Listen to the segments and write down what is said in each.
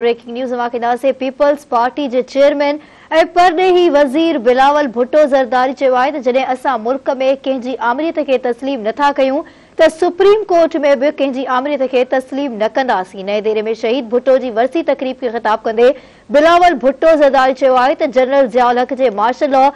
Breaking news से peoples party के chairman A परदेही वजीर बिलावल भुट्टो ज़रदारी जडें असा मुल्क में कंहिंजी आमरीत के तस्लीम नथा कयूं त सुप्रीम कोर्ट में भी कंहिंजी आमरीत के तस्लीम न कंदासीं। नए दिल्ली में शहीद भुट्टो की वरसी तकरीब के खिताब कंदे बिलावल भुट्टो ज़रदारी जनरल ज़ियाउल हक के मार्शल लॉ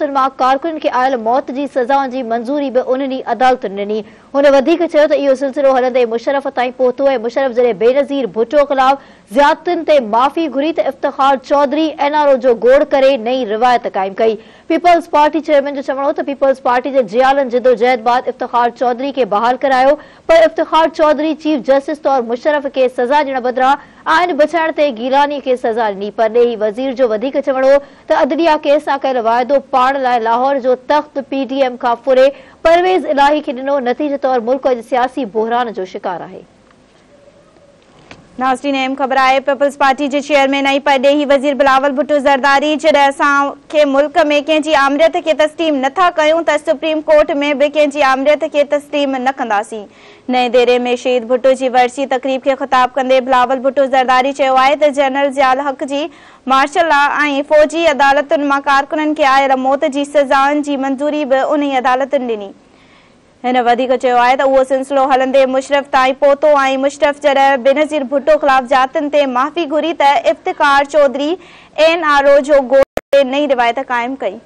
मां कारकुन के आयल मौत की सजाउन की मंजूरी भी उन्हनि अदालतुनि ॾिनी। हुन वधीक चयो त इहो सिलसिलो हलंदे मुशर्रफ ताईं पहुतो ऐं मुशर्रफ जॾहिं बेनज़ीर भुट्टो ख़िलाफ़ ज़ियादतियुनि ते माफ़ी घुरी त इफ्तिखार चौधरी एनआरओ जो गोड़ करे नई रिवायत कायम कई। पीपल्स पार्टी चेयरमैन जो चवणो त पीपल्स पार्टी के जियालन जिदोजहद बाद इफ्तिखार चौधरी के बहाल करायो, पर इफ्तिखार चौधरी चीफ जस्टिस तौर मुशर्रफ के सजा ॾियण बदिरां आइन बचाइण ते गीलानी के सजा ॾिनी। परदेही वजीर जो वधीक चवणो त अदलिया केस सां कयल वाइदो पाण लाइ लाहौर जो तख्त पीडीएम खां फुरे परवेज़ इलाही खे ॾिनो, नतीजे तौर मुल्क जे सियासी बहरान जो शिकार आहे। नाज़रीन, अहम ख़बर है पीपल्स पार्टी के चेयरमैन ऐं परदेही वजीर बिलावल भुट्टो ज़रदारी जॾहिं असांखे मुल्क में कंहिंजी आमरीत के तस्लीम नथा कयूं त सुप्रीम कोर्ट में भी कंहिंजी आमरीत के तस्लीम न कंदासीं। नई दिल्ली में शहीद भुट्टो की वरसी तकरीब के खिताब कंदे बिलावल भुट्टो ज़रदारी जनरल ज़ियाउल हक की मार्शल लॉ ऐं फौजी अदालतुनि मां कारकुननि के आयल मौत की सजाउनि की मंजूरी भी उन्हीं अदालतुनि ॾिनी। हिन वधीक चयो आहे त उहो सिलसिलो हलंदे मुशर्रफ ताईं पहुतो ऐं मुशर्रफ जॾहिं बेनज़ीर भुट्टो ख़िलाफ़ ज़ियादतियुनि ते माफ़ी घुरी त इफ्तिखार चौधरी एनआरओ जो गोड़ नई रिवायत कायम कई।